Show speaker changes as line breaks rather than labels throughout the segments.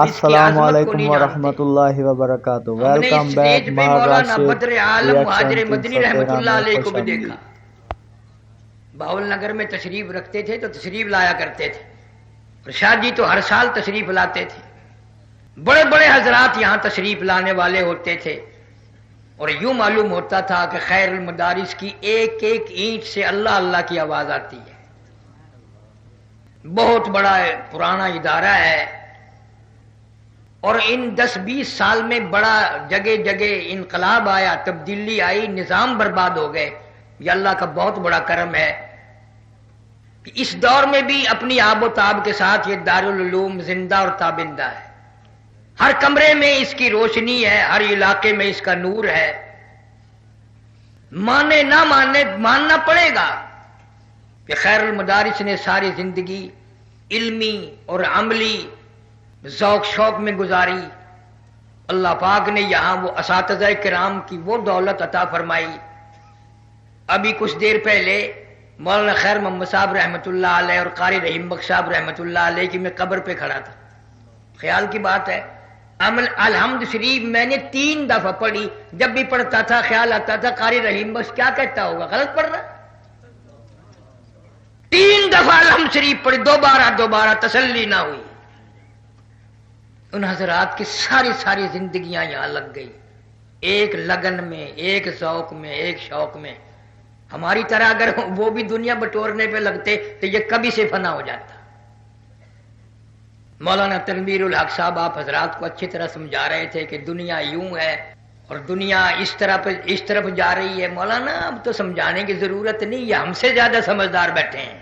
السلام علیکم ورحمۃ اللہ وبرکاتہ. ویلکم بیک
مولانا
مہاراج
بدر عالم مہاجر
ریئیکشن
مدنی
ٹو
رحمۃ اللہ
فتح
علیہ کو بھی
خوش
دیکھا. باول نگر میں تشریف رکھتے تھے تو تشریف لایا کرتے تھے. رشاد جی تو ہر سال تشریف لاتے تھے. بڑے بڑے حضرات یہاں تشریف لانے والے ہوتے تھے اور یوں معلوم ہوتا تھا کہ خیر المدارس کی ایک ایک اینٹ سے اللہ اللہ کی آواز آتی ہے. بہت بڑا پرانا ادارہ ہے اور ان 10-20 سال میں بڑا جگہ جگہ انقلاب آیا، تبدیلی آئی، نظام برباد ہو گئے. یہ اللہ کا بہت بڑا کرم ہے کہ اس دور میں بھی اپنی آب و تاب کے ساتھ یہ دارالعلوم زندہ اور تابندہ ہے. ہر کمرے میں اس کی روشنی ہے، ہر علاقے میں اس کا نور ہے. مانے نہ مانے ماننا پڑے گا کہ خیر المدارس نے ساری زندگی علمی اور عملی ذوق شوق میں گزاری. اللہ پاک نے یہاں وہ اساتذہ کرام کی وہ دولت عطا فرمائی. ابھی کچھ دیر پہلے مولانا خیر محمد صاحب رحمۃ اللہ علیہ اور قاری رحیم بخش صاحب رحمۃ اللہ علیہ کی میں قبر پہ کھڑا تھا. خیال کی بات ہے، الحمد شریف میں نے 3 دفعہ پڑھی. جب بھی پڑھتا تھا خیال آتا تھا قاری رحیم بخش کیا کہتا ہوگا، غلط پڑھ رہا. 3 دفعہ الحمد شریف پڑھی، دوبارہ تسلی نہ ہوئی. ان حضرات کی ساری زندگیاں یہاں لگ گئی، ایک لگن میں، ایک ذوق میں، ایک شوق میں. ہماری طرح اگر وہ بھی دنیا بٹورنے پہ لگتے تو یہ کبھی سے فنا ہو جاتا. مولانا تنویر الحق صاحب آپ حضرات کو اچھی طرح سمجھا رہے تھے کہ دنیا یوں ہے اور دنیا اس طرف جا رہی ہے. مولانا اب تو سمجھانے کی ضرورت نہیں، یہ ہم سے زیادہ سمجھدار بیٹھے ہیں.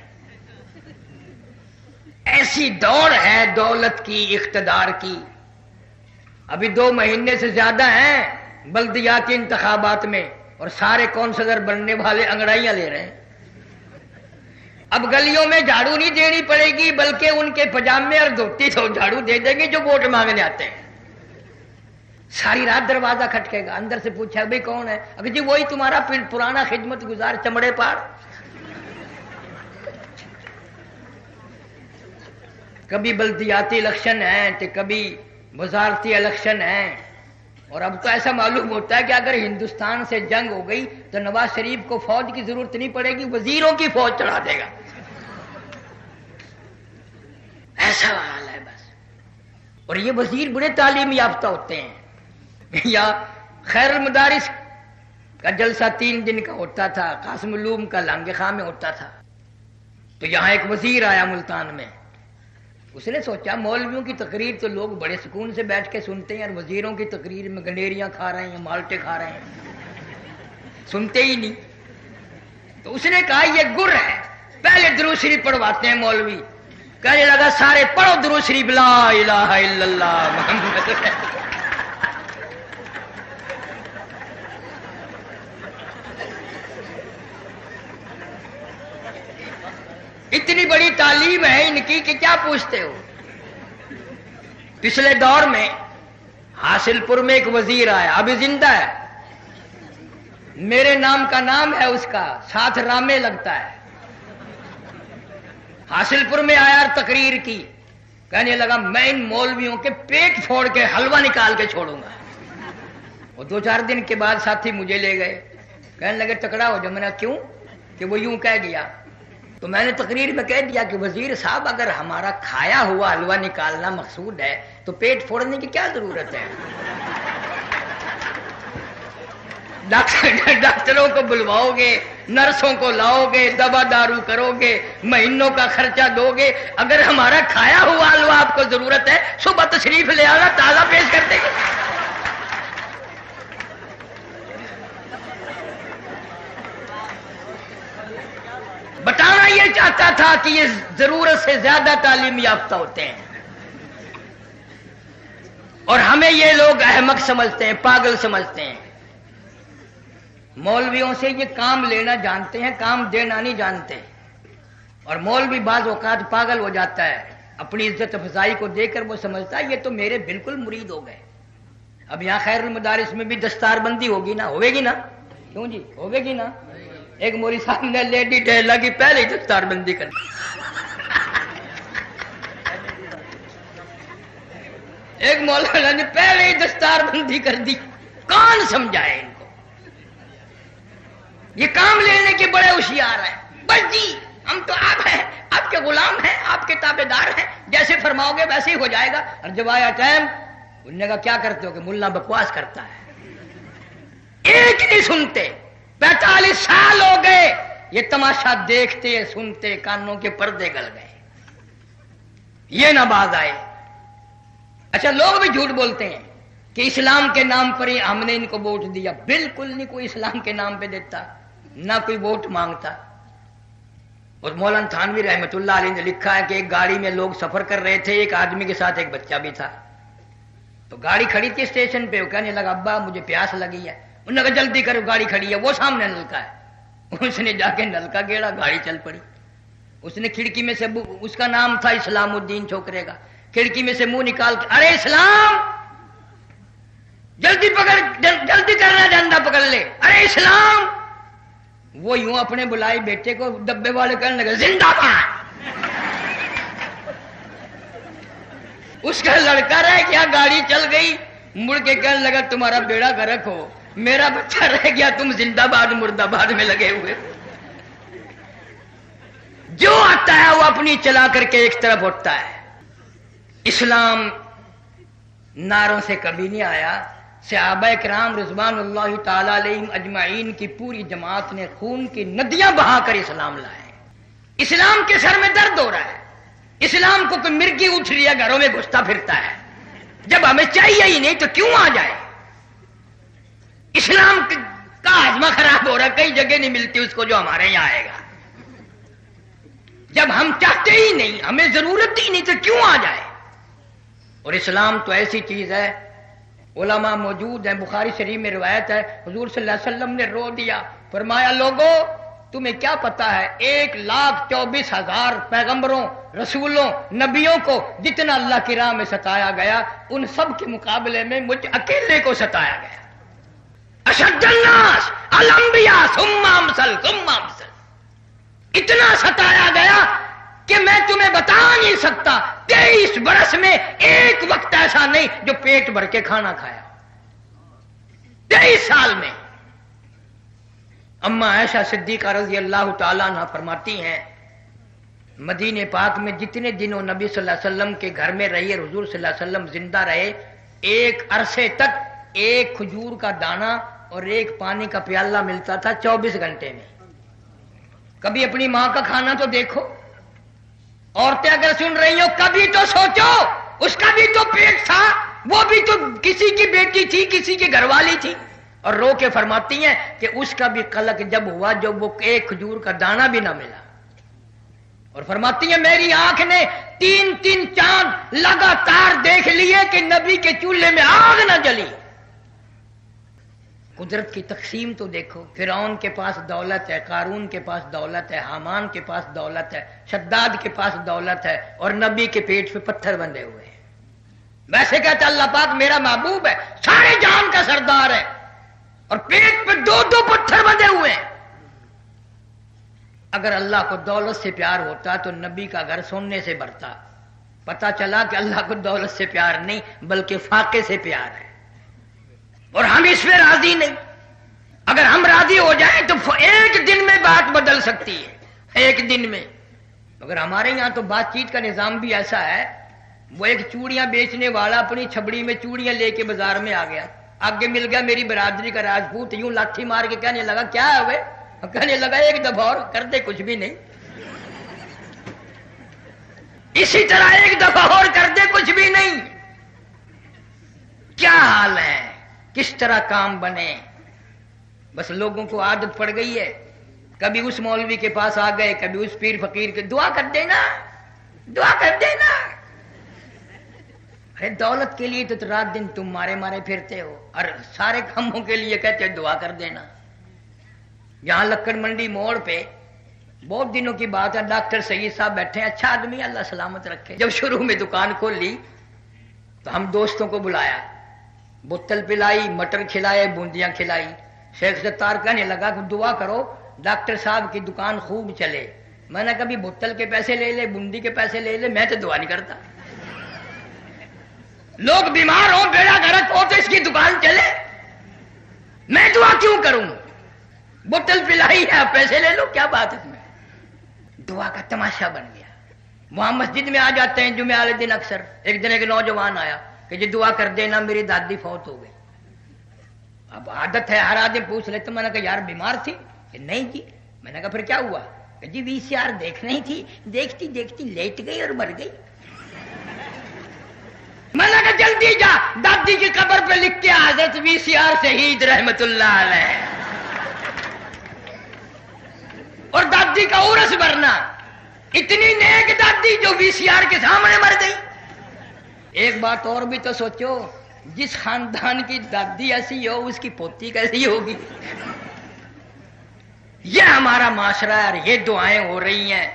ایسی دوڑ ہے دولت کی، اقتدار کی. ابھی 2 مہینے سے زیادہ ہیں بلدیاتی انتخابات میں اور سارے کونسلر بننے والے انگڑائیاں لے رہے ہیں. اب گلیوں میں جھاڑو نہیں دینی پڑے گی بلکہ ان کے پجامے اور دھوتی تو جھاڑو دے دیں گے جو ووٹ مانگنے آتے ہیں. ساری رات دروازہ کھٹکے گا، اندر سے پوچھا بھائی کون ہے، اگر جی وہی تمہارا پرانا خدمت گزار چمڑے پاڑ. کبھی بلدیاتی الیکشن ہیں تو کبھی وزارتی الیکشن ہیں. اور اب تو ایسا معلوم ہوتا ہے کہ اگر ہندوستان سے جنگ ہو گئی تو نواز شریف کو فوج کی ضرورت نہیں پڑے گی، وزیروں کی فوج چڑھا دے گا. ایسا حال ہے بس. اور یہ وزیر بڑے تعلیم یافتہ ہوتے ہیں. یا خیر المدارس کا جلسہ 3 دن کا ہوتا تھا، قاسم علوم کا لانگ خاں میں ہوتا تھا. تو یہاں ایک وزیر آیا ملتان میں. اس نے سوچا مولویوں کی تقریر تو لوگ بڑے سکون سے بیٹھ کے سنتے ہیں اور وزیروں کی تقریر میں گنڈیریاں کھا رہے ہیں، مالٹے کھا رہے ہیں، سنتے ہی نہیں. تو اس نے کہا یہ گر ہے، پہلے درود شریف پڑھواتے ہیں مولوی. کہنے لگا سارے پڑھو درود شریف، لا الہ الا اللہ محمد. اتنی بڑی تعلیم ہے ان کی کہ کیا پوچھتے ہو. پچھلے دور میں حاصل پور میں ایک وزیر آیا، ابھی زندہ ہے، میرے نام کا نام ہے اس کا، ساتھ رامے لگتا ہے. حاصل پور میں آیا اور تقریر کی. کہنے لگا میں ان مولویوں کے پیٹ پھوڑ کے حلوہ نکال کے چھوڑوں گا. اور 2-4 دن کے بعد ساتھی مجھے لے گئے، کہنے لگے تکڑا ہو جا. میں نے کیوں؟ کہ وہ یوں کہہ گیا. تو میں نے تقریر میں کہہ دیا کہ وزیر صاحب اگر ہمارا کھایا ہوا حلوہ نکالنا مقصود ہے تو پیٹ پھوڑنے کی کیا ضرورت ہے. ڈاکٹروں کو بلواؤ گے، نرسوں کو لاؤ گے، دوا دارو کرو گے، مہینوں کا خرچہ دو گے. اگر ہمارا کھایا ہوا حلوہ آپ کو ضرورت ہے صبح تشریف لے آنا، تازہ پیش کر دیں گے. بتانا یہ چاہتا تھا کہ یہ ضرورت سے زیادہ تعلیم یافتہ ہوتے ہیں اور ہمیں یہ لوگ احمق سمجھتے ہیں، پاگل سمجھتے ہیں. مولویوں سے یہ کام لینا جانتے ہیں، کام دینا نہیں جانتے. اور مولوی بعض اوقات پاگل ہو جاتا ہے، اپنی عزت افزائی کو دے کر وہ سمجھتا ہے یہ تو میرے بالکل مرید ہو گئے. اب یہاں خیر المدارس میں بھی دستار بندی ہوگی نا، ہوئے گی نا؟ کیوں جی ہوگے گی نا؟ ایک مولوی صاحب نے لیڈی ٹہلا کی پہلے ہی دستار بندی کر. ایک مولانا نے پہلے ہی دستار بندی کر دی. کون سمجھائے ان کو؟ یہ کام لینے کے بڑے ہوشیار ہیں. بس جی ہم تو آپ ہیں، آپ کے غلام ہیں، آپ کے تابع دار ہیں، جیسے فرماؤ گے ویسے ہی ہو جائے گا. اور جب آیا ٹائم انہوں نے کہا کیا کرتے ہو؟ کہ ملا بکواس کرتا ہے. ایک نہیں سنتے. 45 سال ہو گئے یہ تماشا دیکھتے سنتے، کانوں کے پردے گل گئے. یہ نہ باز آئے. اچھا لوگ بھی جھوٹ بولتے ہیں کہ اسلام کے نام پر ہی ہم نے ان کو ووٹ دیا. بالکل نہیں، کوئی اسلام کے نام پہ دیتا، نہ کوئی ووٹ مانگتا. اور مولانا تھانوی رحمت اللہ علیہ نے لکھا ہے کہ ایک گاڑی میں لوگ سفر کر رہے تھے، ایک آدمی کے ساتھ ایک بچہ بھی تھا. تو گاڑی کھڑی تھی اسٹیشن پہ. وہ کہنے لگا ابا مجھے پیاس لگی ہے. انہوں نے کہا جلدی کرو گاڑی کھڑی ہے، وہ سامنے نلکا ہے. اس نے جا کے نلکا گیڑا، گاڑی چل پڑی. اس نے کھڑکی میں سے، اس کا نام تھا اسلام الدین چھوکرے کا، کھڑکی میں سے منہ نکال کے ارے اسلام جلدی پکڑ، جلدی کرنا، ڈنڈا پکڑ لے، ارے اسلام. وہ یوں اپنے بلائی بیٹے کو ڈبے والے کہنے لگے زندہ باد. اس کا لڑکا رہ گیا، گاڑی چل گئی. مڑ کے کہنے لگا تمہارا بیڑا غرق ہو، میرا بچہ رہ گیا، تم زندہ باد مرد آباد میں لگے ہوئے. جو آتا ہے وہ اپنی چلا کر کے ایک طرف اٹھتا ہے. اسلام نعروں سے کبھی نہیں آیا. صحابہ کرام رضوان اللہ تعالی علیہم اجمعین کی پوری جماعت نے خون کی ندیاں بہا کر اسلام لائے. اسلام کے سر میں درد ہو رہا ہے. اسلام کو کوئی مرغی اٹھ رہی ہے، گھروں میں گھستا پھرتا ہے. جب ہمیں چاہیے ہی نہیں تو کیوں آ جائے؟ اسلام کا ہاضمہ خراب ہو رہا ہے، کئی جگہ نہیں ملتی اس کو جو ہمارے یہاں آئے گا. جب ہم چاہتے ہی نہیں، ہمیں ضرورت ہی نہیں تو کیوں آ جائے؟ اور اسلام تو ایسی چیز ہے، علماء موجود ہیں، بخاری شریف میں روایت ہے حضور صلی اللہ علیہ وسلم نے رو دیا، فرمایا لوگوں تمہیں کیا پتا ہے 1,24,000 پیغمبروں، رسولوں، نبیوں کو جتنا اللہ کی راہ میں ستایا گیا، ان سب کے مقابلے میں مجھ اکیلے کو ستایا گیا. اشد الناس الانبیاء ثم امثل ثم امثل. اتنا ستایا گیا کہ میں تمہیں بتا نہیں سکتا. 23 برس میں ایک وقت ایسا نہیں جو پیٹ بھر کے کھانا کھایا. 23 سال میں. اما عائشہ صدیقہ رضی اللہ تعالیٰ عنہ فرماتی ہیں مدینے پاک میں جتنے دنوں نبی صلی اللہ علیہ وسلم کے گھر میں رہی اور حضور صلی اللہ علیہ وسلم زندہ رہے، ایک عرصے تک ایک کھجور کا دانہ اور ایک پانی کا پیالہ ملتا تھا 24 گھنٹے میں. کبھی اپنی ماں کا کھانا تو دیکھو. عورتیں اگر سن رہی ہو کبھی تو سوچو، اس کا بھی تو پیٹ تھا، وہ بھی تو کسی کی بیٹی تھی، کسی کی گھر والی تھی. اور رو کے فرماتی ہیں کہ اس کا بھی قلق جب ہوا جب وہ ایک کھجور کا دانہ بھی نہ ملا. اور فرماتی ہیں میری آنکھ نے 3 چاند لگاتار دیکھ لیے کہ نبی کے چولہے میں آگ نہ جلی. قدرت کی تقسیم تو دیکھو. فرعون کے پاس دولت ہے، قارون کے پاس دولت ہے، حامان کے پاس دولت ہے، شداد کے پاس دولت ہے، اور نبی کے پیٹ پہ پتھر بندھے ہوئے ہیں. ویسے کہتا اللہ پاک میرا محبوب ہے، سارے جہان کا سردار ہے، اور پیٹ پہ 2 پتھر بندھے ہوئے ہیں. اگر اللہ کو دولت سے پیار ہوتا تو نبی کا گھر سونے سے بھرتا. پتا چلا کہ اللہ کو دولت سے پیار نہیں بلکہ فاقے سے پیار ہے، اور ہم اس پہ راضی نہیں. اگر ہم راضی ہو جائیں تو ایک دن میں بات بدل سکتی ہے، ایک دن میں. مگر ہمارے یہاں تو بات چیت کا نظام بھی ایسا ہے. وہ ایک چوڑیاں بیچنے والا اپنی چھبڑی میں چوڑیاں لے کے بازار میں آ گیا، آگے مل گیا میری برادری کا راجپوت، یوں لاٹھی مار کے کہنے لگا کیا ہے وہ؟ کہنے لگا ایک دفعہ اور کر دے، کچھ بھی نہیں. اسی طرح ایک دفعہ اور کر دے، کچھ بھی نہیں. کیا حال ہے، کس طرح کام بنے؟ بس لوگوں کو عادت پڑ گئی ہے. کبھی اس مولوی کے پاس آ گئے، کبھی اس پیر فقیر کے، دعا کر دینا، دعا کر دینا. ارے دولت کے لیے تو رات دن تم مارے پھرتے ہو، اور سارے کاموں کے لیے کہتے دعا کر دینا. یہاں لکڑ منڈی موڑ پہ بہت دنوں کی بات ہے، ڈاکٹر سید صاحب بیٹھے ہیں، اچھا آدمی اللہ سلامت رکھے. جب شروع میں دکان کھول لی تو ہم دوستوں کو بلایا، بوتل پلائی، مٹر کھلائے، بوندیاں کھلائی. شیخ ستار کہنے لگا کہ دعا کرو ڈاکٹر صاحب کی دکان خوب چلے. میں نے کبھی بوتل کے پیسے لے لے، بوندی کے پیسے لے لے، میں تو دعا نہیں کرتا. لوگ بیمار ہوں بیڑا غرق ہو تو اس کی دکان چلے، میں دعا کیوں کروں؟ بوتل پلائی ہے پیسے لے لو، کیا بات ہے میں؟ دعا کا تماشا بن گیا۔ وہاں مسجد میں آ جاتے ہیں جمعے والے دن اکثر۔ ایک دن ایک نوجوان آیا کہ جی دعا کر دینا میری دادی فوت ہو گئی۔ اب عادت ہے ہر آدمی پوچھ لیتے، میں نے کہا یار بیمار تھی؟ کہ نہیں جی۔ میں نے کہا پھر کیا ہوا؟ کہ جی VCR دیکھ رہی تھی، دیکھتی دیکھتی لیٹ گئی اور مر گئی۔ میں نے کہا جلدی جا دادی کی قبر پہ لکھ کے حضرت VCR شہید رحمت اللہ علیہ، اور دادی کا عرس بھرنا۔ اتنی نیک دادی جو VCR کے سامنے مر گئی۔ ایک بات اور بھی تو سوچو، جس خاندان کی دادی ایسی ہو اس کی پوتی کیسی ہوگی؟ یہ ہمارا معاشرہ ہے اور یہ دعائیں ہو رہی ہیں۔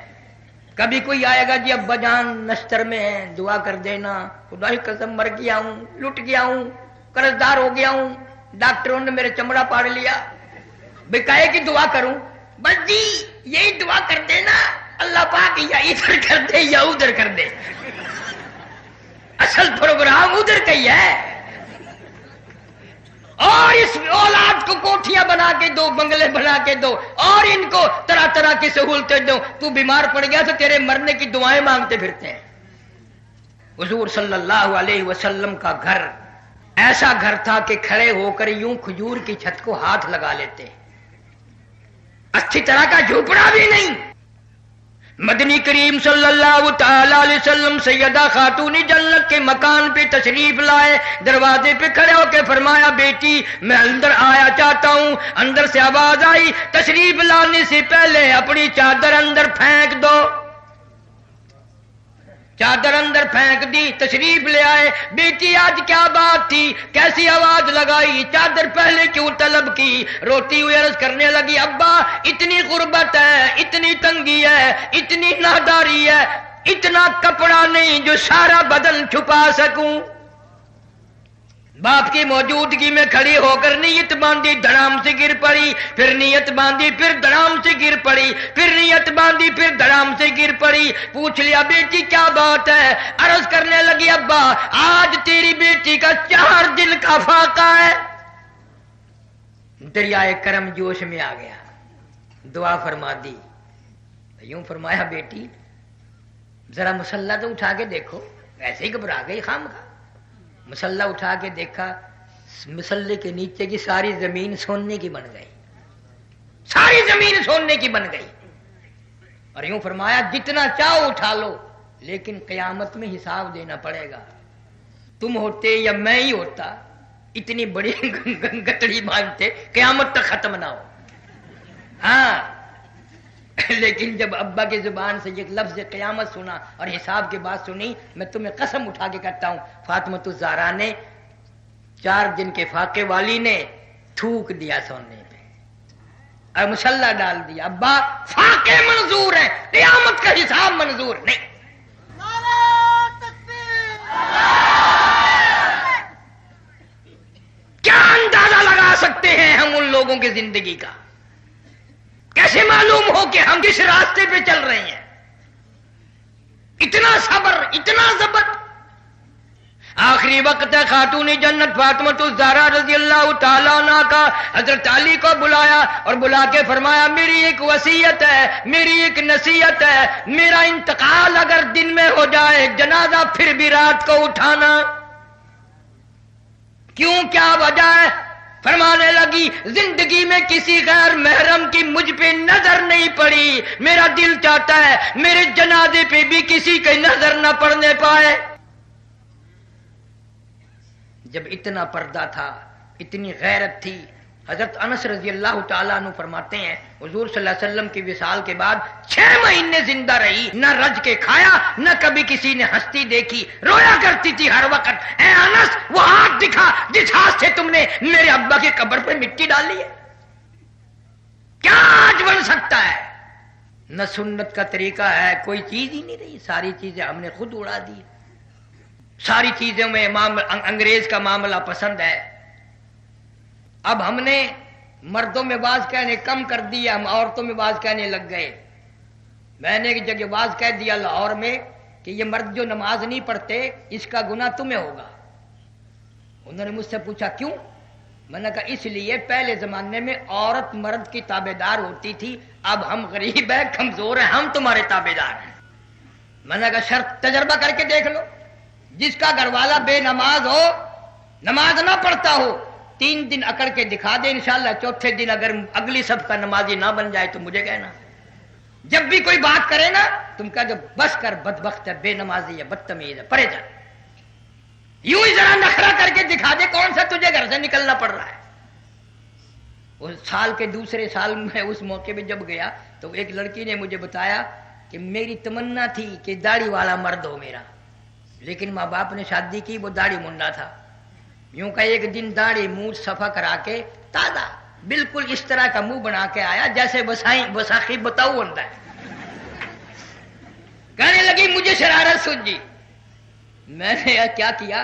کبھی کوئی آئے گا جی ابا جان نشتر میں ہیں دعا کر دینا، خدا کی قسم مر گیا ہوں، لٹ گیا ہوں، قرض دار ہو گیا ہوں، ڈاکٹروں نے میرے چمڑا پاڑ لیا، بکائے کی دعا کروں؟ بس جی یہی دعا کر دینا اللہ پاک یا ادھر کر دے یا ادھر کر دے، اصل پروگرام ادھر کا ہی ہے۔ اور اس اولاد کو کوٹھیاں بنا کے دو، بنگلے بنا کے دو، اور ان کو طرح طرح کی سہولتیں دو۔ تو بیمار پڑ گیا تو تیرے مرنے کی دعائیں مانگتے پھرتے ہیں۔ حضور صلی اللہ علیہ وسلم کا گھر ایسا گھر تھا کہ کھڑے ہو کر یوں کھجور کی چھت کو ہاتھ لگا لیتے، اچھی طرح کا جھوپڑا بھی نہیں۔ مدنی کریم صلی اللہ تعالی علیہ وسلم سیدہ خاتون جنت کے مکان پہ تشریف لائے، دروازے پہ کھڑے ہو کے فرمایا بیٹی میں اندر آیا چاہتا ہوں۔ اندر سے آواز آئی تشریف لانے سے پہلے اپنی چادر اندر پھینک دو۔ چادر اندر پھینک دی، تشریف لے آئے۔ بیٹی آج کیا بات تھی، کیسی آواز لگائی، چادر پہلے کیوں طلب کی؟ روتی ہوئی عرض کرنے لگی ابا اتنی غربت ہے، اتنی تنگی ہے، اتنی ناداری ہے، اتنا کپڑا نہیں جو سارا بدن چھپا سکوں۔ باپ کی موجودگی میں کھڑی ہو کر نیت باندھی، دھڑام سے گر پڑی، پھر نیت باندھی، پھر دھڑام سے گر پڑی، پھر نیت باندھی، پھر دھڑام سے گر پڑی۔ پوچھ لیا بیٹی کیا بات ہے؟ عرض کرنے لگی ابا آج تیری بیٹی کا 4 دن کا فاقہ ہے۔ دریائے کرم جوش میں آ گیا، دعا فرما دی، یوں فرمایا بیٹی ذرا مسلح تو اٹھا کے دیکھو۔ ایسے ہی گھبرا گئی خام کا، مسلح اٹھا کے دیکھا، مسلح کے نیچے کی ساری زمین سونے کی بن گئی، ساری زمین سونے کی بن گئی، اور یوں فرمایا جتنا چاہو اٹھا لو لیکن قیامت میں حساب دینا پڑے گا۔ تم ہوتے یا میں ہی ہوتا اتنی بڑی گٹڑی باندھتے قیامت تک ختم نہ ہو۔ ہاں لیکن جب ابا کی زبان سے یہ لفظ قیامت سنا اور حساب کی بات سنی، میں تمہیں قسم اٹھا کے کہتا ہوں فاطمہ الزہرا نے 4 دن کے فاقے والی نے تھوک دیا سونے پہ اور مسلح ڈال دیا۔ ابا فاقے منظور ہیں، قیامت کا حساب منظور نہیں۔ کیا اندازہ لگا سکتے ہیں ہم ان لوگوں کی زندگی کا؟ کیسے معلوم ہو کہ ہم کس راستے پہ چل رہے ہیں؟ اتنا صبر، اتنا ضبط۔ آخری وقت ہے، خاتون جنت فاطمہ الزہرا رضی اللہ تعالیٰ عنہ کا حضرت علی کو بلایا اور بلا کے فرمایا میری ایک وصیت ہے، میری ایک نصیحت ہے، میرا انتقال اگر دن میں ہو جائے جنازہ پھر بھی رات کو اٹھانا۔ کیوں، کیا وجہ ہے؟ فرمانے لگی زندگی میں کسی غیر محرم کی مجھ پہ نظر نہیں پڑی، میرا دل چاہتا ہے میرے جنازے پہ بھی کسی کی نظر نہ پڑنے پائے۔ جب اتنا پردہ تھا، اتنی غیرت تھی، حضرت انس رضی اللہ تعالیٰ عنہ فرماتے ہیں حضور صلی اللہ علیہ وسلم کی وصال کے بعد 6 مہینے زندہ رہی، نہ رج کے کھایا، نہ کبھی کسی نے ہستی دیکھی، رویا کرتی تھی ہر وقت اے انس وہ ہاتھ دکھا جس ہاتھ سے تم نے میرے ابا کی قبر پہ مٹی ڈالی ہے۔ کیا آج بن سکتا ہے؟ نہ سنت کا طریقہ ہے، کوئی چیز ہی نہیں رہی، ساری چیزیں ہم نے خود اڑا دی، ساری چیزوں میں انگریز کا معاملہ پسند ہے۔ اب ہم نے مردوں میں باز کہنے کم کر دیا، ہم عورتوں میں باز کہنے لگ گئے۔ میں نے ایک جگہ باز کہہ دیا لاہور میں کہ یہ مرد جو نماز نہیں پڑھتے اس کا گناہ تمہیں ہوگا، انہوں نے مجھ سے پوچھا کیوں؟ میں نے کہا اس لیے پہلے زمانے میں عورت مرد کی تابعدار ہوتی تھی، اب ہم غریب ہیں، کمزور ہیں، ہم تمہارے تابعدار ہیں۔ میں نے کہا شرط تجربہ کر کے دیکھ لو، جس کا گھر والا بے نماز ہو، نماز نہ پڑھتا ہو، 3 دن اکڑ کے دکھا دے، انشاءاللہ چوتھے دن اگر اگلی صف کا نمازی نہ بن جائے تو مجھے کہنا۔ جب بھی کوئی بات کرے نا تم کہہ دو بس کر، بدبخت ہے، بے نمازی ہے، بدتمیز ہے، پرے جا۔ یوں ہی ذرا نخرہ کر کے دکھا دے کون سا تجھے گھر سے نکلنا پڑ رہا ہے۔ اس سال کے دوسرے سال میں اس موقع پہ جب گیا تو ایک لڑکی نے مجھے بتایا کہ میری تمنا تھی کہ داڑھی والا مرد ہو میرا، لیکن ماں باپ نے شادی کی، وہ داڑھی منڈا تھا۔ یوں کہ ایک دن داڑھی منہ صفا کرا کے تازہ بالکل اس طرح کا منہ بنا کے آیا جیسے بساخی بتاؤ ہوتا ہے۔ کہنے لگی مجھے شرارت سوجی۔ میں نے کیا کیا،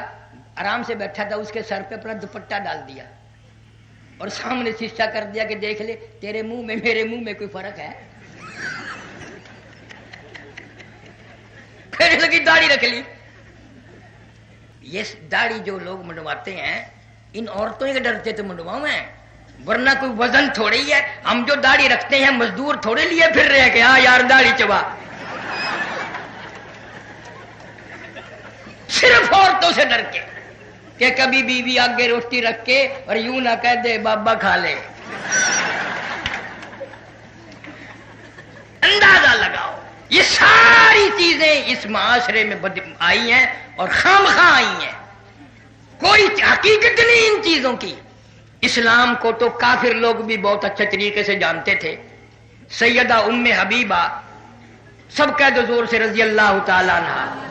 آرام سے بیٹھا تھا، اس کے سر پہ اپنا دوپٹہ ڈال دیا اور سامنے شیشہ کر دیا کہ دیکھ لے تیرے منہ میں میرے منہ میں کوئی فرق ہے۔ کہنے لگی داڑھی رکھ لی۔ یہ داڑھی جو لوگ منڈواتے ہیں ان عورتوں کے ڈرتے تو منڈواؤں میں، ورنہ کوئی وزن تھوڑی ہے۔ ہم جو داڑھی رکھتے ہیں مزدور تھوڑے لیے پھر رہے ہیں کہ ہاں یار داڑھی چبا، صرف عورتوں سے ڈر کے کہ کبھی بیوی آگے روٹی رکھ کے اور یوں نہ کہہ دے بابا کھا لے۔ اندازہ لگاؤ یہ ساری چیزیں اس معاشرے میں آئی ہیں اور خامخواہ آئی ہیں، کوئی حقیقت نہیں ان چیزوں کی۔ اسلام کو تو کافر لوگ بھی بہت اچھے طریقے سے جانتے تھے۔ سیدہ ام حبیبہ سب قید و زور سے رضی اللہ تعالیٰ عنہ،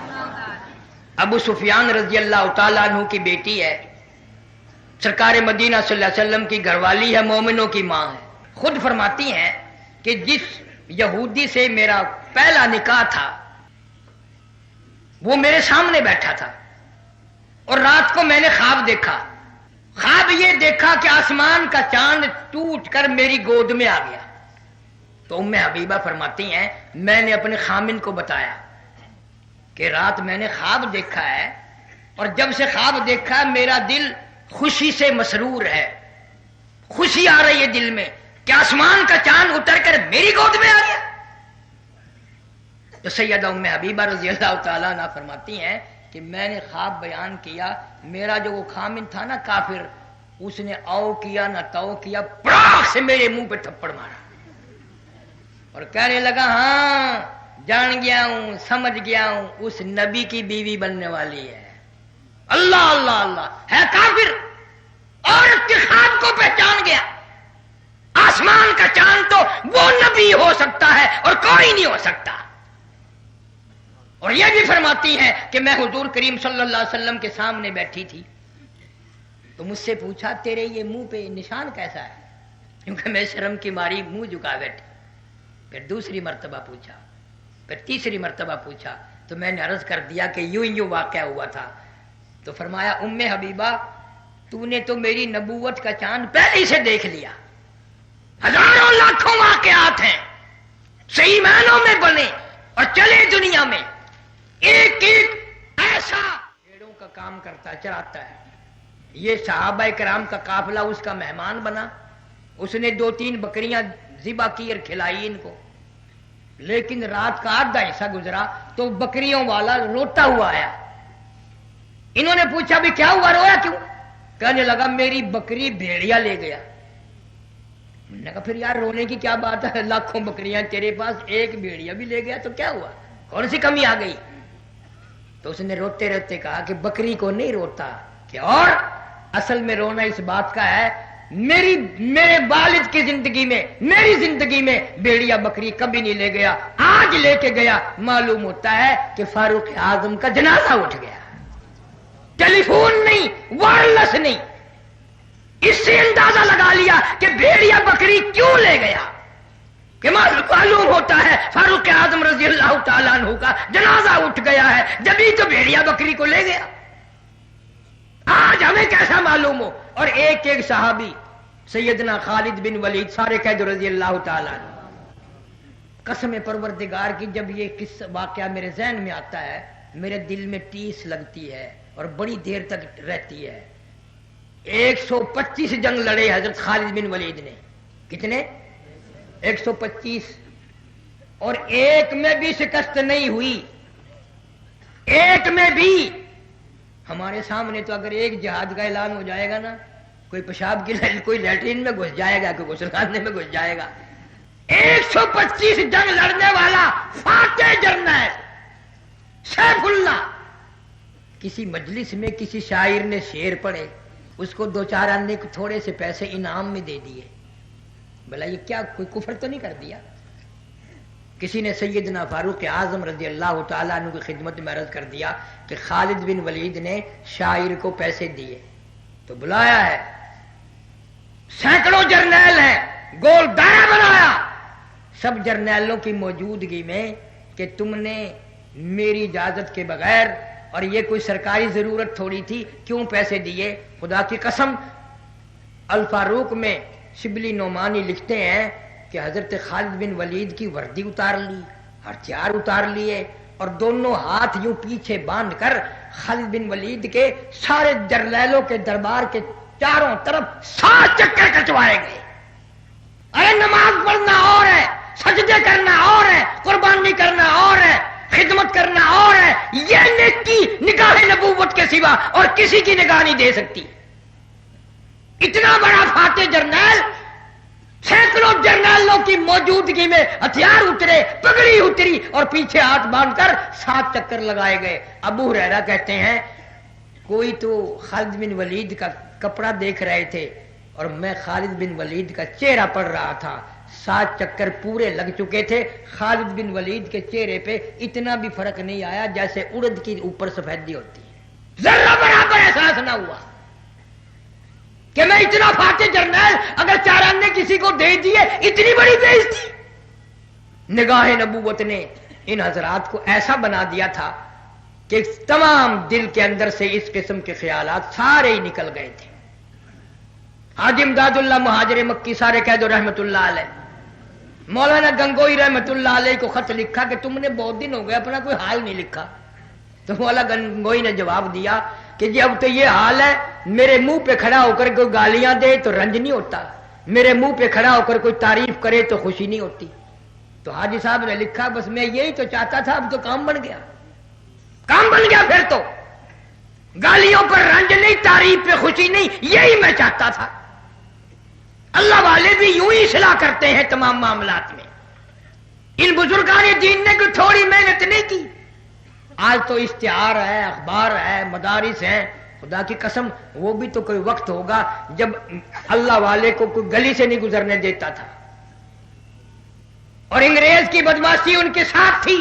ابو سفیان رضی اللہ تعالیٰ عنہ کی بیٹی ہے، سرکار مدینہ صلی اللہ علیہ وسلم کی گھر والی ہے، مومنوں کی ماں ہے۔ خود فرماتی ہیں کہ جس یہودی سے میرا پہلا نکاح تھا وہ میرے سامنے بیٹھا تھا اور رات کو میں نے خواب دیکھا، خواب یہ دیکھا کہ آسمان کا چاند ٹوٹ کر میری گود میں آ گیا۔ تو ام حبیبہ فرماتی ہیں میں نے اپنے خامن کو بتایا کہ رات میں نے خواب دیکھا ہے اور جب سے خواب دیکھا میرا دل خوشی سے مسرور ہے، خوشی آ رہی ہے دل میں کہ آسمان کا چاند اتر کر میری گود میں آ گیا۔ تو سیدہ ام حبیبہ رضی اللہ تعالیٰ عنہ فرماتی ہیں کہ میں نے خواب بیان کیا، میرا جو وہ خامن تھا نا کافر، اس نے او کیا نہ تو کیا، پراخ سے میرے منہ پہ تھپڑ مارا اور کہنے لگا ہاں جان گیا ہوں، سمجھ گیا ہوں، اس نبی کی بیوی بننے والی ہے۔ اللہ اللہ اللہ، ہے کافر، عورت کے خواب کو پہچان گیا۔ آسمان کا چاند تو وہ نبی ہو سکتا ہے اور کوئی نہیں ہو سکتا۔ اور یہ بھی فرماتی ہیں کہ میں حضور کریم صلی اللہ علیہ وسلم کے سامنے بیٹھی تھی تو مجھ سے پوچھا تیرے یہ منہ پہ نشان کیسا ہے، کیونکہ میں شرم کی ماری منہ جھکا بیٹھی۔ پھر دوسری مرتبہ پوچھا، پھر تیسری مرتبہ پوچھا تو میں نے عرض کر دیا کہ یوں یوں واقعہ ہوا تھا۔ تو فرمایا ام حبیبہ تو نے تو میری نبوت کا چاند پہلے ہی سے دیکھ لیا، ہزاروں لاکھوں واقعات ہیں صحیح معنوں میں بنے اور چلے دنیا میں، ایک ایک ایسا بھیڑوں کا کام کرتا چلاتا ہے۔ یہ صحابہ کرام کا قافلہ اس کا مہمان بنا، اس نے 2-3 بکریاں ذبح کی اور کھلائی ان کو، لیکن رات کا آدھا حصہ گزرا تو بکریوں والا روتا ہوا آیا۔ انہوں نے پوچھا بھی کیا ہوا، رویا کیوں؟ کہنے لگا میری بکری بھیڑیا لے گیا۔ میں نے کہا پھر یار رونے کی کیا بات ہے، لاکھوں بکریاں تیرے پاس، ایک بھیڑیا بھی لے گیا تو کیا ہوا، کون سی کمی آ گئی؟ تو اس نے روتے روتے کہا کہ بکری کو نہیں روتا کہ اور اصل میں رونا اس بات کا ہے میرے والد کی زندگی میں، میری زندگی میں بھیڑیا بکری کبھی نہیں لے گیا، آج لے کے گیا، معلوم ہوتا ہے کہ فاروق اعظم کا جنازہ اٹھ گیا۔ ٹیلی فون نہیں، وائرلیس نہیں، اس سے اندازہ لگا لیا کہ بھیڑیا بکری کیوں لے گیا، کہ معلوم ہوتا ہے فاروق اعظم رضی اللہ تعالیٰ عنہ کا جنازہ اٹھ گیا ہے، جبھی تو بھیڑیا بکری کو لے گیا۔ آج ہمیں کیسا معلوم ہو؟ اور ایک ایک صحابی سیدنا خالد بن ولید سارے قید رضی اللہ تعالیٰ عنہ، قسم پروردگار کی جب یہ قصہ واقعہ میرے ذہن میں آتا ہے میرے دل میں ٹیس لگتی ہے اور بڑی دیر تک رہتی ہے۔ 125 جنگ لڑے حضرت خالد بن ولید نے. کتنے؟ 125. اور ایک میں بھی شکست نہیں ہوئی. ایک میں بھی. ہمارے سامنے تو اگر ایک جہاد کا اعلان ہو جائے گا نا، کوئی پیشاب کی کوئی لیٹرین میں گھس جائے گا، کوئی غسل خانے میں گھس جائے گا. 125 جنگ لڑنے والا فاتح جرنیل سیف اللہ، کسی مجلس میں کسی شاعر نے شعر پڑھے، اس کو 2-4 آنے کو تھوڑے سے پیسے انعام میں دے دیے. بھلا یہ کیا کوئی کفر تو نہیں کر دیا؟ کسی نے سیدنا فاروق اعظم رضی اللہ تعالیٰ عنہ کی خدمت میں عرض کر دیا کہ خالد بن ولید نے شاعر کو پیسے دیے، تو بلایا ہے، سینکڑوں جرنیل ہیں، گول دائرہ بنایا سب جرنیلوں کی موجودگی میں کہ تم نے میری اجازت کے بغیر، اور یہ کوئی سرکاری ضرورت تھوڑی تھی، کیوں پیسے دیے؟ خدا کی قسم الفاروق میں شبلی نعمانی لکھتے ہیں کہ حضرت خالد بن ولید کی وردی اتار لی، ہتھیار اتار لیے، اور دونوں ہاتھ یوں پیچھے باندھ کر خالد بن ولید کے سارے جرنیلوں کے دربار کے چاروں طرف 7 چکر کٹوائے گئے. ارے نماز پڑھنا اور ہے، سجدے کرنا اور ہے، قربانی کرنا اور ہے، خدمت کرنا اور ہے. یہ نیکی نگاہ نبوت کے سوا اور کسی کی نگاہ نہیں دے سکتی. اتنا بڑا فاتح جرنیل، سینکڑوں جرنیلوں کی موجودگی میں ہتھیار اترے، پگڑی اتری، اور پیچھے ہاتھ باندھ کر 7 چکر لگائے گئے. ابو ہریرہ کہتے ہیں کوئی تو خالد بن ولید کا کپڑا دیکھ رہے تھے اور میں خالد بن ولید کا چہرہ پڑھ رہا تھا. 7 چکر پورے لگ چکے تھے. خالد بن ولید کے چہرے پہ اتنا بھی فرق نہیں آیا جیسے اڑد کی اوپر سفیدی ہوتی ہے. ذرہ برابر احساس نہ ہوا کہ میں اتنا فاتح جرنیل اگر 4 آنے کسی کو دے دیے، اتنی بڑی بےعزتی. نگاہ نبوت نے ان حضرات کو ایسا بنا دیا تھا کہ تمام دل کے اندر سے اس قسم کے خیالات سارے ہی نکل گئے تھے. حاجی امداد اللہ مہاجر مکی سارے کہہ دو رحمت اللہ علیہ. مولانا گنگوئی رحمت اللہ علیہ کو خط لکھا کہ تم نے بہت دن ہو گئے اپنا کوئی حال نہیں لکھا. تو مولانا گنگوئی نے جواب دیا کہ جی اب تو یہ حال ہے، میرے منہ پہ کھڑا ہو کر کوئی گالیاں دے تو رنج نہیں ہوتا، میرے منہ پہ کھڑا ہو کر کوئی تعریف کرے تو خوشی نہیں ہوتی. تو حاجی صاحب نے لکھا بس میں یہی تو چاہتا تھا، اب تو کام بن گیا. کام بن گیا پھر تو گالیوں پر رنج نہیں، تعریف پہ خوشی نہیں، یہی میں چاہتا تھا. اللہ والے بھی یوں ہی اصلاح کرتے ہیں تمام معاملات میں. ان بزرگان دین نے کوئی تھوڑی محنت نہیں کی. آج تو اشتہار ہے، اخبار ہے، مدارس ہیں. خدا کی قسم وہ بھی تو کوئی وقت ہوگا جب اللہ والے کو کوئی گلی سے نہیں گزرنے دیتا تھا. اور انگریز کی بدماشی ان کے ساتھ تھی.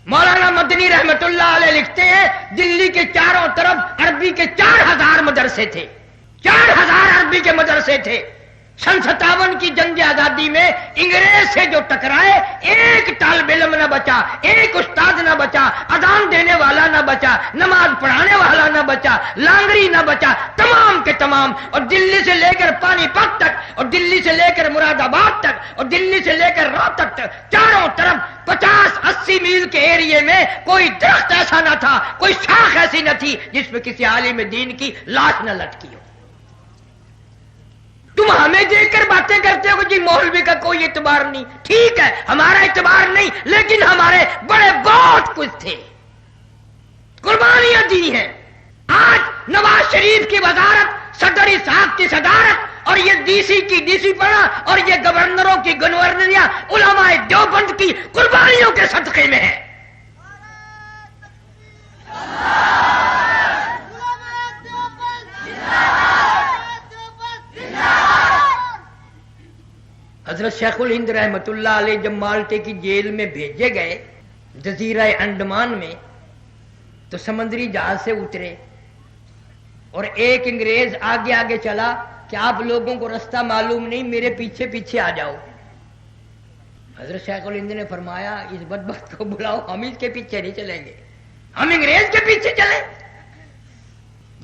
مولانا مدنی رحمت اللہ علیہ لکھتے ہیں دلی کے چاروں طرف عربی کے 4000 مدرسے تھے. 4000 عربی کے مدرسے تھے. 57 کی جنگ آزادی میں انگریز سے جو ٹکرائے، ایک طالب علم نہ بچا، ایک استاد نہ بچا، اذان دینے والا نہ بچا، نماز پڑھانے والا نہ بچا، لانگری نہ بچا، تمام کے تمام. اور دلی سے لے کر پانی پت تک، اور دلی سے لے کر مراد آباد تک، اور دلی سے لے کر روہتک تک، چاروں طرف 50-80 میل کے ایریے میں کوئی درخت ایسا نہ تھا، کوئی شاخ ایسی نہ تھی جس پہ کسی عالم دین کی لاش نہ لٹکی ہو. تم ہمیں دیکھ کر باتیں کرتے ہو کہ جی مولوی کا کوئی اعتبار نہیں. ٹھیک ہے ہمارا اعتبار نہیں، لیکن ہمارے بڑے بہت کچھ تھے، قربانیاں دی ہیں. آج نواز شریف کی وزارت، صدر اسحاق کی صدارت، اور یہ ڈی سی کی ڈی سی پڑا، اور یہ گورنروں کی گورنریاں علماء دیوبند کی قربانیوں کے صدقے میں ہے. حضرت شیخ الہند رحمت اللہ علیہ جب مالٹے کی جیل میں بھیجے گئے جزیرہ انڈمان میں، تو سمندری جہاز سے اترے اور ایک انگریز آگے آگے چلا کہ آپ لوگوں کو رستہ معلوم نہیں، میرے پیچھے پیچھے آ جاؤ. حضرت شیخ الہند نے فرمایا اس بدبخت کو بلاؤ، ہم اس کے پیچھے نہیں چلیں گے، ہم انگریز کے پیچھے چلیں.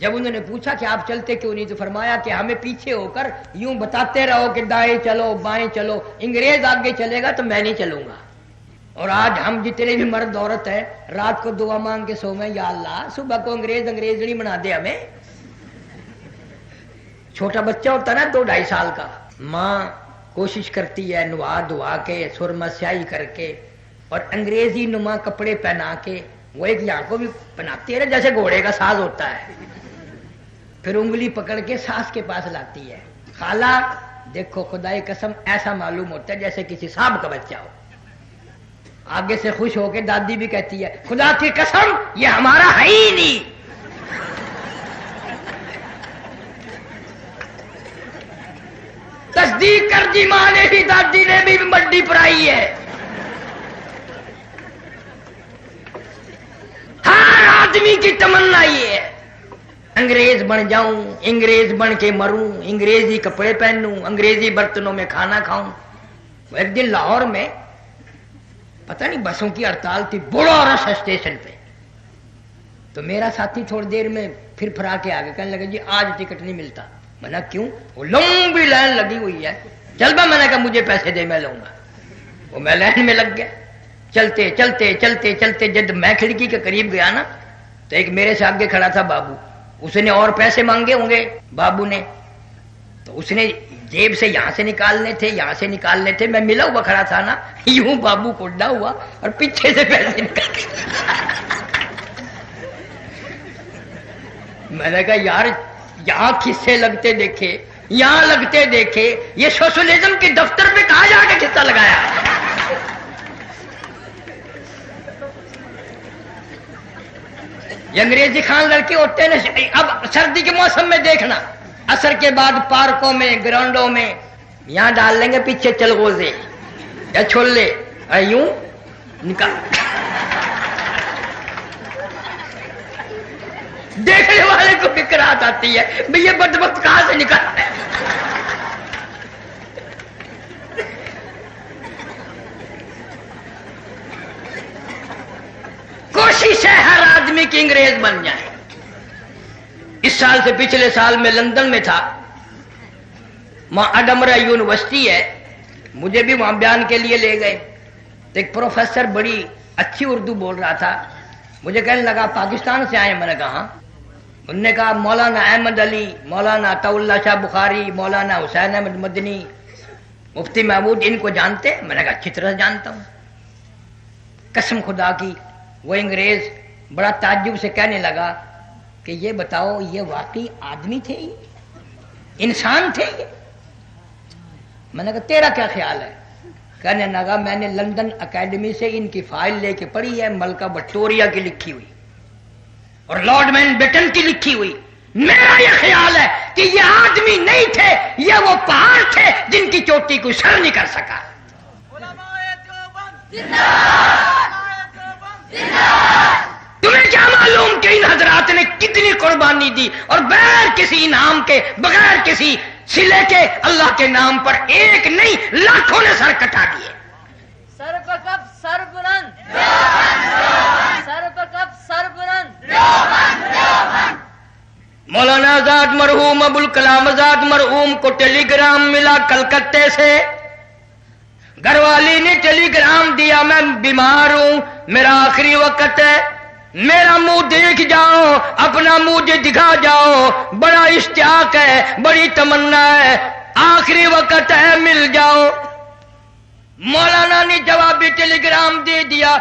جب انہوں نے پوچھا کہ آپ چلتے کیوں نہیں، تو فرمایا کہ ہمیں پیچھے ہو کر یوں بتاتے رہو کہ دائیں چلو بائیں چلو، انگریز آگے چلے گا تو میں نہیں چلوں گا. اور آج ہم جتنے بھی مرد عورت ہیں رات کو دعا مانگ کے سو میں، یا اللہ صبح کو انگریز انگریزنی بنا دے ہمیں. چھوٹا بچہ ہوتا نا 2-2.5 سال کا، ماں کوشش کرتی ہے نوا دھوا کے سرما سیاہی کر کے اور انگریزی نما کپڑے پہنا کے، وہ ایک یہاں کو بھی پہناتی ہے نا جیسے گھوڑے کا ساز ہوتا ہے، پھر انگلی پکڑ کے ساس کے پاس لاتی ہے، خالہ دیکھو خدائی قسم ایسا معلوم ہوتا ہے جیسے کسی صاحب کا بچہ ہو۔ آگے سے خوش ہو کے دادی بھی کہتی ہے خدا کی قسم یہ ہمارا ہے ہی نہیں۔ تصدیق کر دی ماں نے بھی، دادی نے بھی مڈی پرائی ہے۔ ہر آدمی کی تمنا یہ ہے انگریز بن جاؤں، انگریز بن کے مروں، انگریزی کپڑے پہنوں، انگریزی برتنوں میں کھانا کھاؤں۔ ایک دن لاہور میں پتہ نہیں بسوں کی ہڑتال تھی، بڑا رش اسٹیشن پہ، تو میرا ساتھی تھوڑی دیر میں پھر پھرا کے آگے کہنے لگا جی آج ٹکٹ نہیں ملتا۔ میں نے کیوں؟ وہ لمبی لائن لگی ہوئی ہے۔ چل با، میں نے کہا مجھے پیسے دے میں لوں گا۔ وہ میں لائن میں لگ گیا، چلتے چلتے چلتے چلتے جب میں کھڑکی کے قریب گیا نا تو ایک میرے سے آگے کھڑا تھا بابو، اس نے اور پیسے مانگے ہوں گے بابو نے، تو اس نے جیب سے یہاں سے نکالنے تھے یہاں سے نکالنے تھے، میں ملا ہوا کھڑا تھا نا، یوں بابو کو ڈا ہوا اور پیچھے سے پیسے نکال۔ میں نے کہا یار یہاں کسے لگتے دیکھے، یہاں لگتے دیکھے، یہ سوشلزم کے دفتر میں کہاں جا کے کسا لگایا؟ یہ انگریزی خان لڑکے ہوتے ہیں نا، اب سردی کے موسم میں دیکھنا، عصر کے بعد پارکوں میں گراؤنڈوں میں یہاں ڈال لیں گے پیچھے چلغوزے یا چھولے، یوں نکال، دیکھنے والے کو فکرات آتی ہے بھئی یہ بدبخت کہاں سے نکلا ہے۔ کوشش ہے ہر آدمی کی انگریز بن جائے۔ اس سال سے پچھلے سال میں لندن میں تھا، وہاں اڈمرا یونیورسٹی ہے، مجھے بھی وہاں بیان کے لیے لے گئے، تو ایک پروفیسر بڑی اچھی اردو بول رہا تھا، مجھے کہنے لگا پاکستان سے آئے؟ میں نے کہا ہاں۔ انہوں نے کہا مولانا احمد علی، مولانا عطا اللہ شاہ بخاری، مولانا حسین احمد مدنی، مفتی محمود، ان کو جانتے؟ میں نے کہا اچھی طرح جانتا ہوں۔ قسم خدا کی وہ انگریز بڑا تعجب سے کہنے لگا کہ یہ بتاؤ یہ واقعی آدمی تھے، یہ انسان تھے یہ؟ میں نے کہا تیرا کیا خیال ہے؟ کہنے لگا میں نے لندن اکیڈمی سے ان کی فائل لے کے پڑھی ہے، ملکہ وکٹوریہ کی لکھی ہوئی اور لارڈ ماؤنٹ بیٹن کی لکھی ہوئی، میرا یہ خیال ہے کہ یہ آدمی نہیں تھے، یہ وہ پہاڑ تھے جن کی چوٹی کو سر نہیں کر سکا۔ تمہیں کیا معلوم کہ ان حضرات نے کتنی قربانی دی اور بغیر کسی انعام کے، بغیر کسی سلے کے اللہ کے نام پر ایک نہیں لاکھوں نے سر کٹا دیے۔
سر پر کب سر بلند، سر پر کب سر بلند۔
مولانا آزاد مرحوم، ابوالکلام آزاد مرحوم کو ٹیلی گرام ملا کلکتے سے، گھر والی نے ٹیلی گرام دیا میں بیمار ہوں، میرا آخری وقت ہے، میرا منہ دیکھ جاؤ، اپنا منہ دکھا جاؤ، بڑا اشتیاق ہے، بڑی تمنا ہے، آخری وقت ہے، مل جاؤ۔ مولانا نے جوابی ٹیلی گرام دے دیا،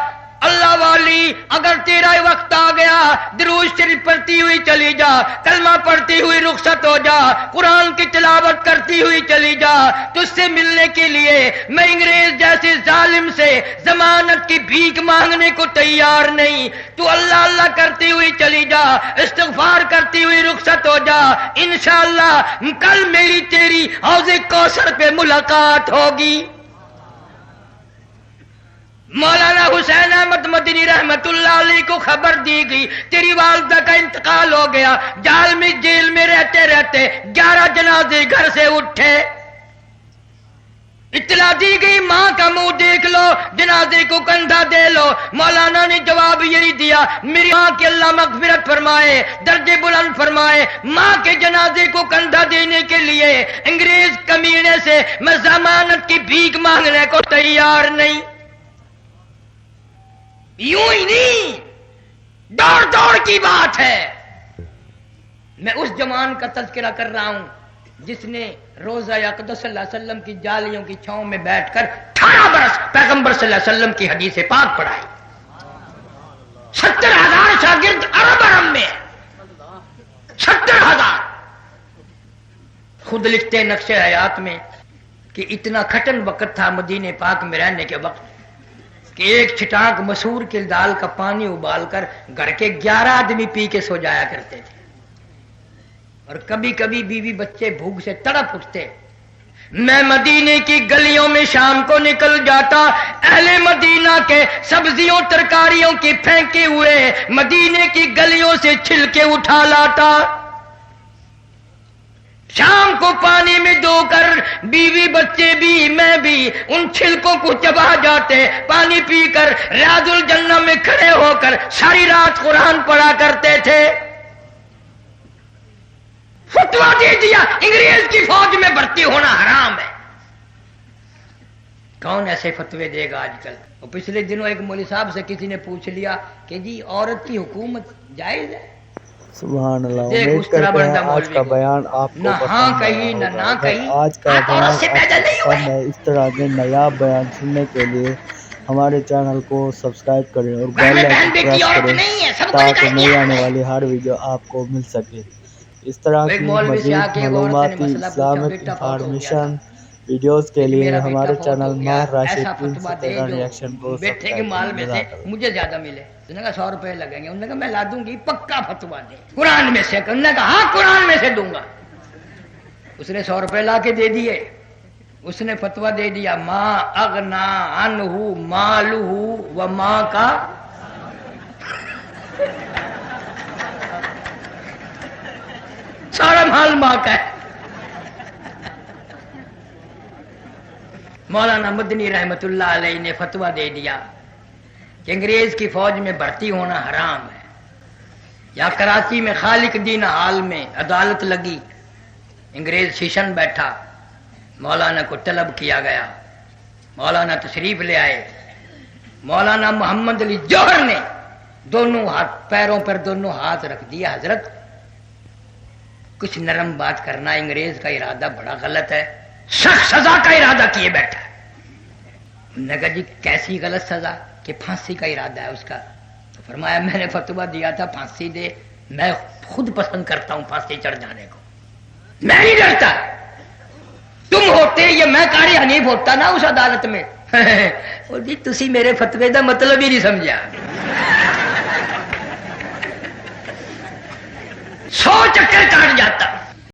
اللہ والی اگر تیرا وقت آ گیا درود شریف پڑھتی ہوئی چلی جا، کلمہ پڑھتی ہوئی رخصت ہو جا، قرآن کی تلاوت کرتی ہوئی چلی جا، تجھ سے ملنے کے لیے میں انگریز جیسے ظالم سے ضمانت کی بھیک مانگنے کو تیار نہیں، تو اللہ اللہ کرتی ہوئی چلی جا، استغفار کرتی ہوئی رخصت ہو جا، انشاءاللہ کل میری تیری حوض کوثر پہ ملاقات ہوگی۔ مولانا حسین احمد مدنی رحمت اللہ علیہ کو خبر دی گئی تیری والدہ کا انتقال ہو گیا، جیل میں رہتے رہتے 11 جنازے گھر سے اٹھے، اطلاع دی گئی ماں کا منہ دیکھ لو، جنازے کو کندھا دے لو۔ مولانا نے جواب یہی دیا میری ماں کی اللہ مغفرت فرمائے، درجے بلند فرمائے، ماں کے جنازے کو کندھا دینے کے لیے انگریز کمینے سے میں ضمانت کی بھیک مانگنے کو تیار نہیں۔ یوں ہی نہیں، دوڑ دوڑ کی بات ہے۔ میں اس جوان کا تذکرہ کر رہا ہوں جس نے روزہ اقدس صلی اللہ علیہ وسلم کی جالیوں کی چھاؤں میں بیٹھ کر 18 برس پیغمبر صلی اللہ علیہ وسلم کی حدیث پاک پڑھائی. 70,000 شاگرد عرب میں 70,000. خود لکھتے نقش حیات میں کہ اتنا کھٹن وقت تھا مدینے پاک میں رہنے کے وقت کہ ایک چھٹانک مسور کی دال کا پانی ابال کر گھر کے 11 آدمی پی کے سو جایا کرتے تھے. اور کبھی کبھی بیوی بچے بھوک سے تڑپ اٹھتے. میں مدینے کی گلیوں میں شام کو نکل جاتا، اہل مدینہ کے سبزیوں ترکاریوں کی پھینکے ہوئے مدینے کی گلیوں سے چھلکے اٹھا لاتا. شام کو پانی میں دھو کر بیوی بچے بھی میں بھی ان چھلکوں کو چبا جاتے. پانی پی کر ریاض الجنہ میں کھڑے ہو کر ساری رات قرآن پڑھا کرتے تھے. فتوا دے دیا انگریز کی فوج میں بھرتی ہونا حرام ہے. کون ایسے فتوے دے گا آج کل؟ اور پچھلے دنوں ایک مولوی صاحب سے کسی نے پوچھ لیا کہ جی عورت کی حکومت جائز ہے؟
سبحان اللہ. امید کرتے ہیں آج کا بیان آپ کو پسند آیا ہوگا. آج کا بیان آپ کو پسند ہے. اس طرح کے نایاب بیان سننے کے لیے ہمارے چینل کو سبسکرائب کریں اور بیل آئیکن پریس کریں تاکہ نئی آنے والی ہر ویڈیو آپ کو مل سکے. اس طرح کی مزید معلوماتی اسلامک انفارمیشن ویڈیوز کے لیے ہمارے چینل ماہر راشد ریئیکشن کو
مجھے زیادہ ملے. انہوں نے کہا 100 روپے لگیں گے. انہوں نے کہا میں لا دوں گی، پکا فتوا دے قرآن میں سے. انہوں نے کہا ہاں قرآن میں سے دوں گا. اس نے 100 روپے لا کے دے دیے. اس نے فتوا دے دیا ما اغنا عنہ مالہ و ماں کا سارا مال ماں کا ہے. مولانا مدنی رحمت اللہ علیہ نے فتوا دے دیا کہ انگریز کی فوج میں بھرتی ہونا حرام ہے. یا کراچی میں خالق دین ہال میں عدالت لگی، انگریز شیشن بیٹھا، مولانا کو طلب کیا گیا. مولانا تشریف لے آئے. مولانا محمد علی جوہر نے دونوں ہاتھ پیروں پر دونوں ہاتھ رکھ دیا. حضرت کچھ نرم بات کرنا، انگریز کا ارادہ بڑا غلط ہے، سخت سزا کا ارادہ کیے بیٹھا. انہوں نے کہا جی کیسی غلط سزا؟ کہ پھانسی کا ارادہ ہے اس کا. تو فرمایا میں نے فتوا دیا تھا پھانسی دے، میں خود پسند کرتا ہوں پھانسی چڑھ جانے کو، میں نہیں ڈرتا. تم ہوتے یا میں قاری حنیف ہوتا نا اس عدالت میں اور جی تسی میرے فتوے دا مطلب ہی نہیں سمجھا. 100 چکر کاٹ جاتا.